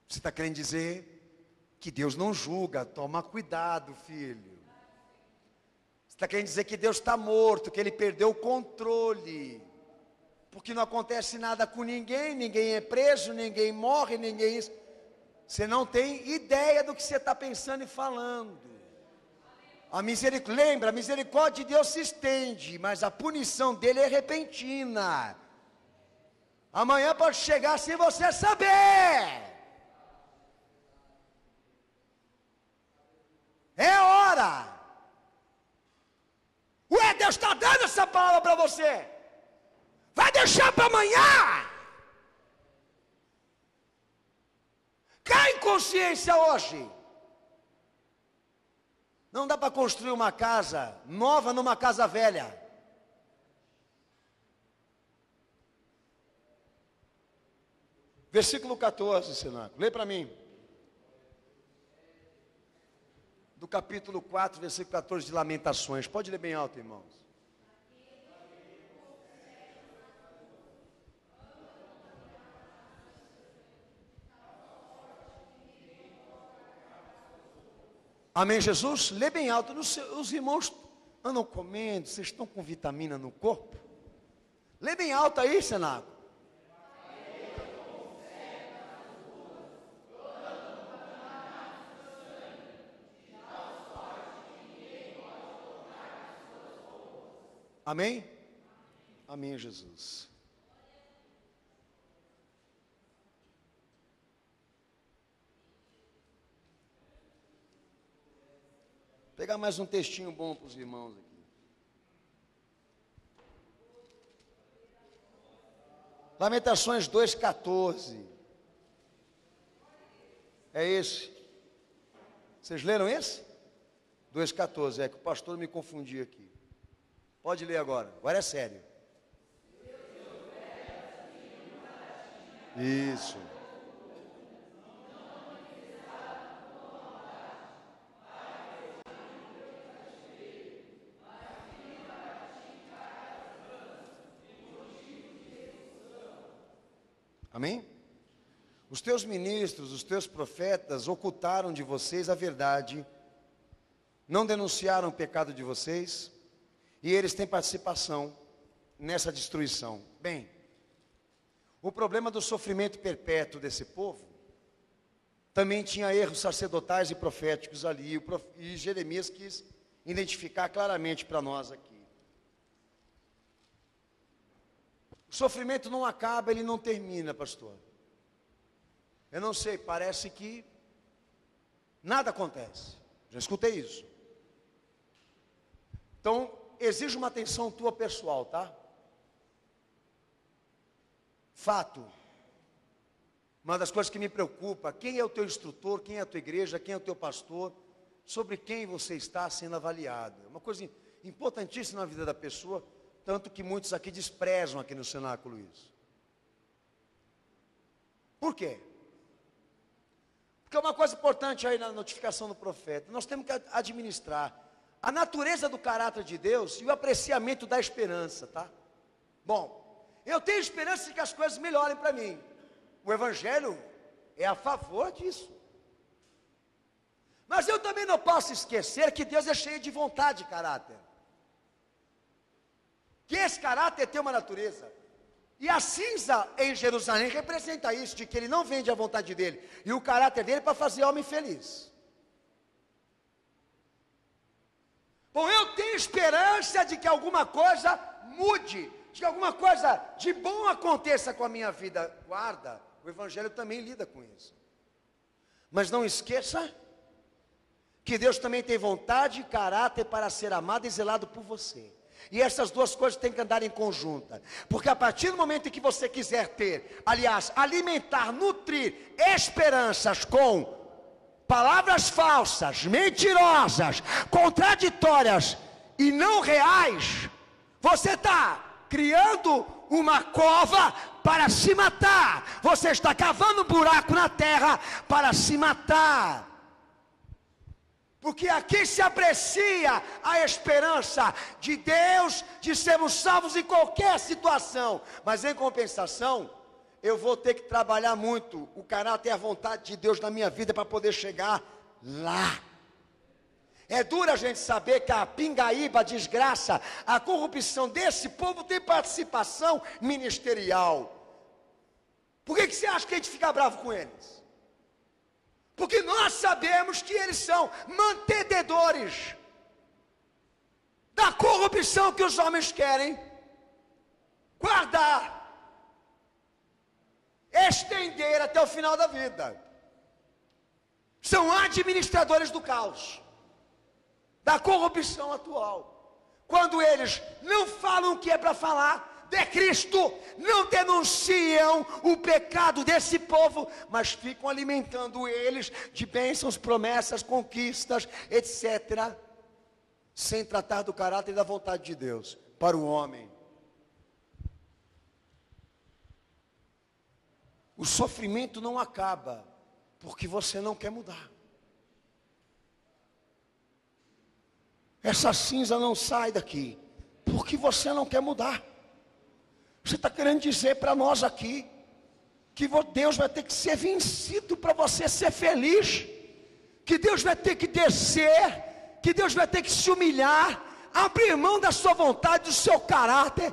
Você está querendo dizer que Deus não julga, toma cuidado, filho. Você está querendo dizer que Deus está morto, que Ele perdeu o controle. Porque não acontece nada com ninguém, ninguém é preso, ninguém morre, ninguém isso. Você não tem ideia do que você está pensando e falando. Lembra, a misericórdia de Deus se estende, mas a punição dele é repentina. Amanhã pode chegar sem você saber. É hora. Deus está dando essa palavra para você. Vai deixar para amanhã. Cai em consciência hoje. Não dá para construir uma casa nova numa casa velha. Versículo 14, cenáculo. Lê para mim. Do capítulo 4, versículo 14 de Lamentações. Pode ler bem alto, irmãos. Amém, Jesus? Lê bem alto. Os irmãos andam comendo, vocês estão com vitamina no corpo? Lê bem alto aí, cenáculo. Amém? Amém, Jesus. Vou pegar mais um textinho bom para os irmãos aqui. Lamentações 2,14. É esse. Vocês leram esse? 2,14. É que o pastor me confundiu aqui. Pode ler agora. Agora é sério. Isso. Amém? Os teus ministros, os teus profetas ocultaram de vocês a verdade, não denunciaram o pecado de vocês, e eles têm participação nessa destruição. Bem, o problema do sofrimento perpétuo desse povo também tinha erros sacerdotais e proféticos ali, e Jeremias quis identificar claramente para nós aqui. O sofrimento não acaba, ele não termina, pastor. Eu não sei, parece que nada acontece. Já escutei isso. Então, exige uma atenção tua pessoal, tá? Fato. Uma das coisas que me preocupa, quem é o teu instrutor, quem é a tua igreja, quem é o teu pastor, sobre quem você está sendo avaliado. É uma coisa importantíssima na vida da pessoa, tanto que muitos aqui desprezam aqui no cenáculo isso. Por quê? Porque é uma coisa importante aí na notificação do profeta. Nós temos que administrar a natureza do caráter de Deus e o apreciamento da esperança, tá? Bom, eu tenho esperança de que as coisas melhorem para mim. O Evangelho é a favor disso. Mas eu também não posso esquecer que Deus é cheio de vontade e caráter. Que esse caráter tem uma natureza. E a cinza em Jerusalém representa isso, de que ele não vende a vontade dele e o caráter dele para fazer homem feliz. Bom, eu tenho esperança de que alguma coisa mude, de que alguma coisa de bom aconteça com a minha vida. Guarda, o Evangelho também lida com isso. Mas não esqueça que Deus também tem vontade e caráter para ser amado e zelado por você. E essas duas coisas têm que andar em conjunta. Porque a partir do momento em que você quiser ter, aliás, alimentar, nutrir esperanças com palavras falsas, mentirosas, contraditórias e não reais, você está criando uma cova para se matar. Você está cavando um buraco na terra para se matar. Porque aqui se aprecia a esperança de Deus, de sermos salvos em qualquer situação. Mas em compensação, eu vou ter que trabalhar muito o caráter e a vontade de Deus na minha vida para poder chegar lá. É duro a gente saber que a pingaíba, a desgraça, a corrupção desse povo tem participação ministerial. Por que você acha que a gente fica bravo com eles? Porque nós sabemos que eles são mantenedores da corrupção que os homens querem guardar, estender até o final da vida. São administradores do caos, da corrupção atual. Quando eles não falam o que é para falar de Cristo, não denunciam o pecado desse povo, mas ficam alimentando eles de bênçãos, promessas, conquistas, etc., sem tratar do caráter e da vontade de Deus para o homem. O sofrimento não acaba porque você não quer mudar. Essa cinza não sai daqui porque você não quer mudar. Você está querendo dizer para nós aqui que Deus vai ter que ser vencido para você ser feliz, que Deus vai ter que descer, que Deus vai ter que se humilhar, abrir mão da sua vontade, do seu caráter,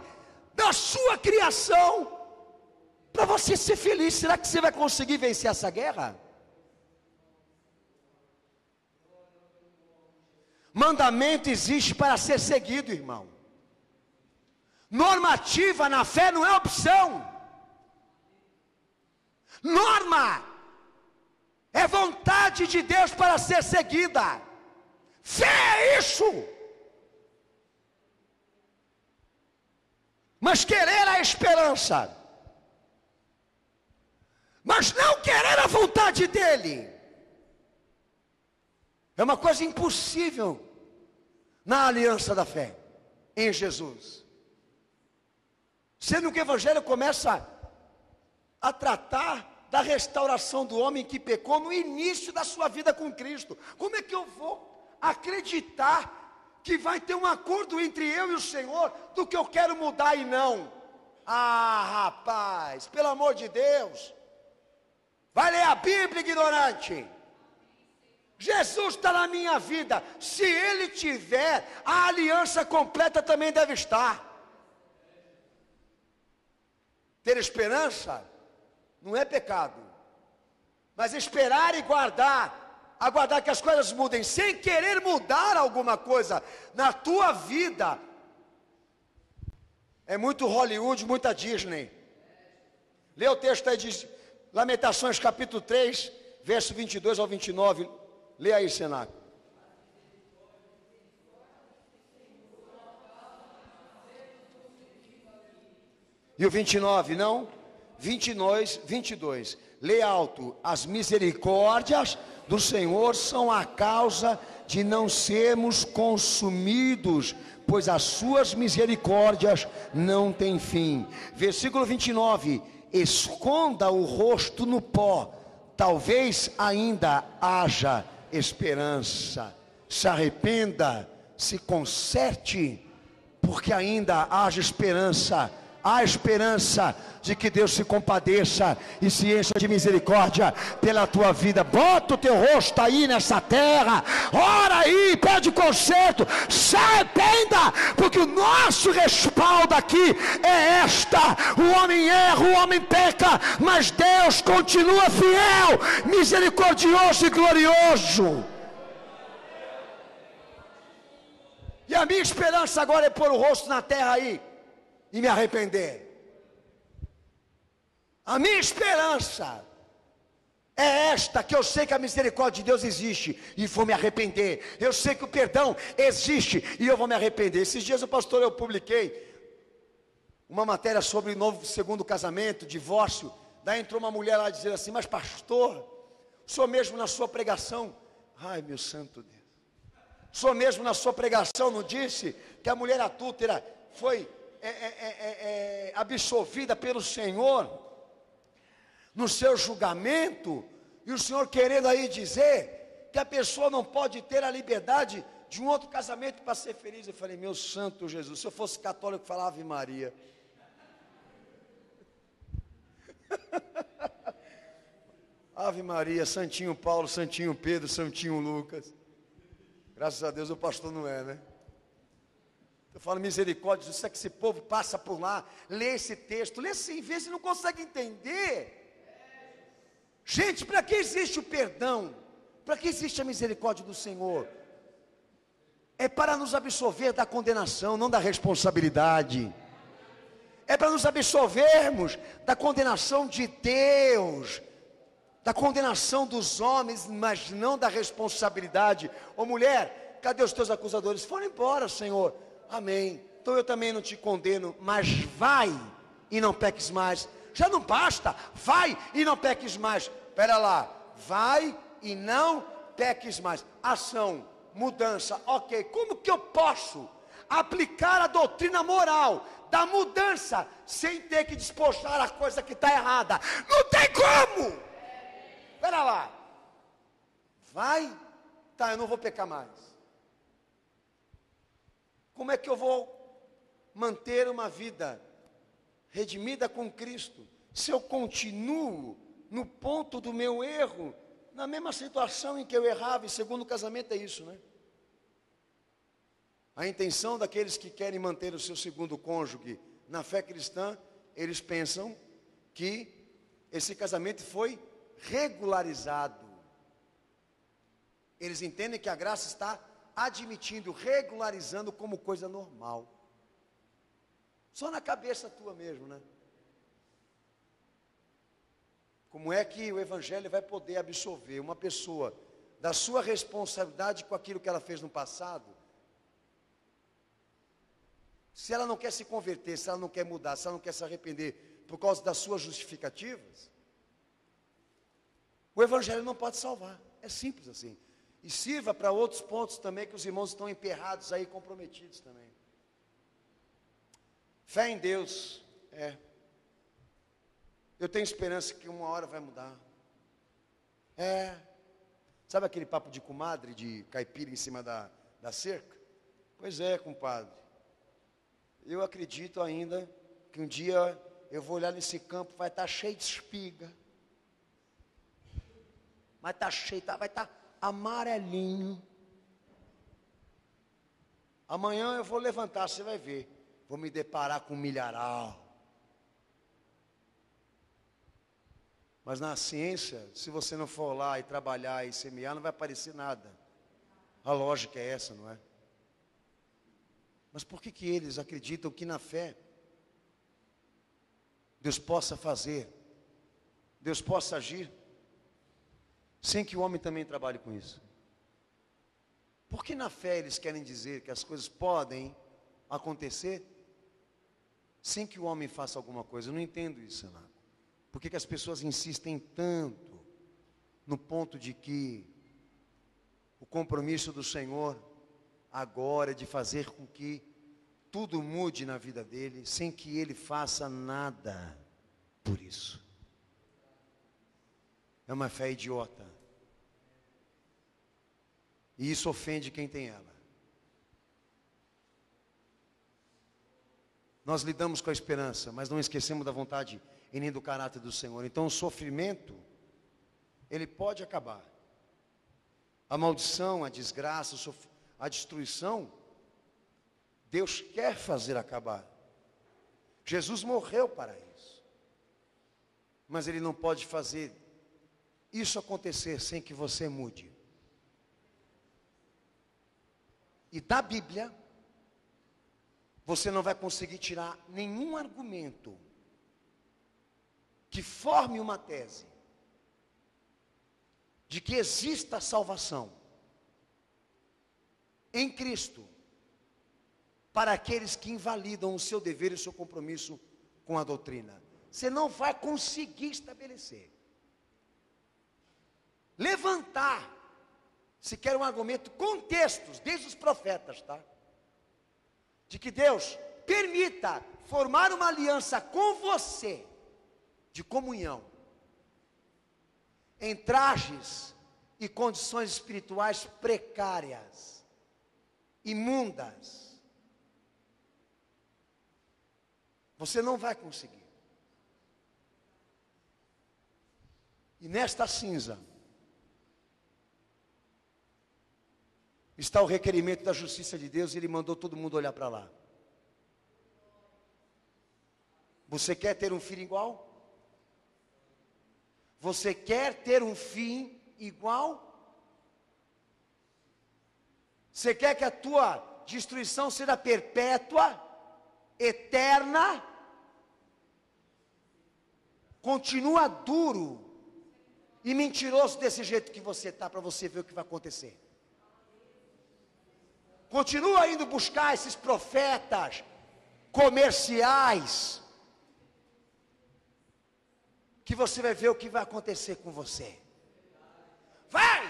da sua criação, para você ser feliz. Será que você vai conseguir vencer essa guerra? Mandamento existe para ser seguido, irmão. Normativa na fé não é opção. Norma é vontade de Deus para ser seguida. Fé é isso. Mas querer a esperança, mas não querer a vontade dele, é uma coisa impossível na aliança da fé em Jesus. Sendo que o Evangelho começa a tratar da restauração do homem que pecou no início da sua vida com Cristo. Como é que eu vou acreditar que vai ter um acordo entre eu e o Senhor do que eu quero mudar e não? Ah, rapaz, pelo amor de Deus, vai ler a Bíblia, ignorante. Jesus está na minha vida. Se Ele tiver, a aliança completa também deve estar. Ter esperança não é pecado, mas esperar e aguardar que as coisas mudem, sem querer mudar alguma coisa na tua vida, É muito Hollywood, muita Disney. Lê o texto aí de Lamentações capítulo 3, verso 22 ao 29. Lê aí, Senac. E o 29, não? 22. Lê alto. As misericórdias do Senhor são a causa de não sermos consumidos, pois as suas misericórdias não têm fim. Versículo 29. Esconda o rosto no pó, talvez ainda haja esperança. Se arrependa, se conserte, porque ainda haja esperança. Há esperança de que Deus se compadeça e se encha de misericórdia pela tua vida. Bota o teu rosto aí nessa terra, ora aí, pede conserto, se arrependa, porque o nosso respaldo aqui é o homem erra, o homem peca, mas Deus continua fiel, misericordioso e glorioso. E a minha esperança agora é pôr o rosto na terra aí e me arrepender. A minha esperança é esta, que eu sei que a misericórdia de Deus existe e vou me arrepender. Eu sei que o perdão existe e eu vou me arrepender. Esses dias, pastor, eu publiquei uma matéria sobre o novo segundo casamento, divórcio. Daí entrou uma mulher lá dizendo assim: mas pastor, o senhor mesmo na sua pregação, ai meu santo Deus, o senhor mesmo na sua pregação não disse que a mulher adúltera foi absolvida pelo Senhor no seu julgamento, e o Senhor querendo aí dizer que a pessoa não pode ter a liberdade de um outro casamento para ser feliz? Eu falei: meu santo Jesus, se eu fosse católico, eu falava Ave Maria. Ave Maria, Santinho Paulo, Santinho Pedro, Santinho Lucas. Graças a Deus o pastor não é, né? Eu falo misericórdia, isso é que esse povo passa por lá, lê esse texto, lê 100 vezes e não consegue entender. Gente, para que existe o perdão? Para que existe a misericórdia do Senhor? É para nos absolver da condenação, não da responsabilidade. É para nos absolvermos da condenação de Deus, da condenação dos homens, mas não da responsabilidade. Ô mulher, cadê os teus acusadores? Foram embora, Senhor. Amém. Então eu também não te condeno, mas vai e não peques mais. Já não basta, vai e não peques mais. Espera lá, vai e não peques mais. Ação, mudança, ok. Como que eu posso aplicar a doutrina moral da mudança sem ter que despojar a coisa que está errada? Não tem como. Espera lá, vai, tá, eu não vou pecar mais. Como é que eu vou manter uma vida redimida com Cristo, se eu continuo no ponto do meu erro, na mesma situação em que eu errava? E segundo o casamento é isso, né? A intenção daqueles que querem manter o seu segundo cônjuge na fé cristã, eles pensam que esse casamento foi regularizado. Eles entendem que a graça está admitindo, regularizando como coisa normal. Só na cabeça tua mesmo, né? Como é que o Evangelho vai poder absolver uma pessoa da sua responsabilidade com aquilo que ela fez no passado, se ela não quer se converter, se ela não quer mudar, se ela não quer se arrepender por causa das suas justificativas? O Evangelho não pode salvar, é simples assim. E sirva para outros pontos também, que os irmãos estão emperrados aí, comprometidos também. Fé em Deus, eu tenho esperança que uma hora vai mudar. Sabe aquele papo de comadre, de caipira em cima da cerca? Pois é, compadre. Eu acredito ainda que um dia eu vou olhar nesse campo, vai estar cheio de espiga. Vai estar cheio, vai estar amarelinho. Amanhã eu vou levantar, você vai ver. Vou me deparar com um milharal. Mas na ciência, se você não for lá e trabalhar e semear, não vai aparecer nada. A lógica é essa, não é? Mas por que eles acreditam que na fé Deus possa fazer, Deus possa agir, sem que o homem também trabalhe com isso. Porque na fé eles querem dizer que as coisas podem acontecer, sem que o homem faça alguma coisa? Eu não entendo isso, Renato. Por que as pessoas insistem tanto no ponto de que o compromisso do Senhor agora é de fazer com que tudo mude na vida dele, sem que ele faça nada por isso? É uma fé idiota. E isso ofende quem tem ela. Nós lidamos com a esperança, mas não esquecemos da vontade e nem do caráter do Senhor. Então o sofrimento, ele pode acabar. A maldição, a desgraça, a destruição, Deus quer fazer acabar. Jesus morreu para isso. Mas Ele não pode fazer isso acontecer sem que você mude. E da Bíblia, você não vai conseguir tirar nenhum argumento que forme uma tese de que exista salvação em Cristo para aqueles que invalidam o seu dever e o seu compromisso com a doutrina. Você não vai conseguir estabelecer, levantar, se quer um argumento com textos, desde os profetas, tá? De que Deus permita formar uma aliança com você, de comunhão, em trajes e condições espirituais precárias, imundas. Você não vai conseguir. E nesta cinza está o requerimento da justiça de Deus, e Ele mandou todo mundo olhar para lá. Você quer ter um filho igual? Você quer ter um fim igual? Você quer que a tua destruição seja perpétua, eterna? Continua duro e mentiroso desse jeito que você está, para você ver o que vai acontecer. Continua indo buscar esses profetas comerciais, que você vai ver o que vai acontecer com você. Vai!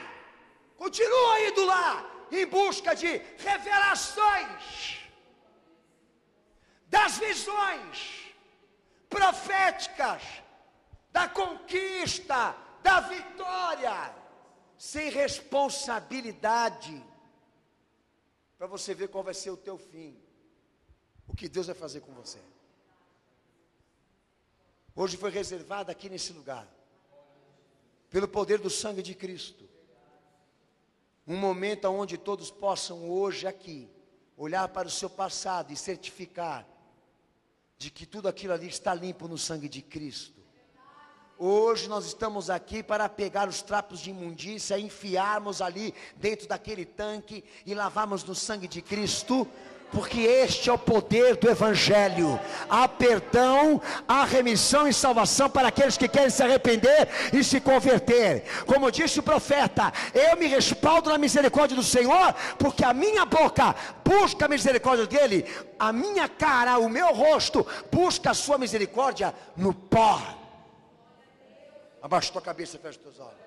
Continua indo lá, em busca de revelações, das visões proféticas, da conquista, da vitória, sem responsabilidade, para você ver qual vai ser o teu fim, o que Deus vai fazer com você. Hoje foi reservado aqui nesse lugar, pelo poder do sangue de Cristo, um momento onde todos possam hoje aqui, olhar para o seu passado e certificar de que tudo aquilo ali está limpo no sangue de Cristo. Hoje nós estamos aqui para pegar os trapos de imundícia, enfiarmos ali dentro daquele tanque e lavarmos no sangue de Cristo, porque este é o poder do Evangelho. Há perdão, há remissão e salvação para aqueles que querem se arrepender e se converter. Como disse o profeta, eu me respaldo na misericórdia do Senhor, porque a minha boca busca a misericórdia dele, a minha cara, o meu rosto busca a sua misericórdia no pó. Abaixa tua cabeça e fecha teus olhos.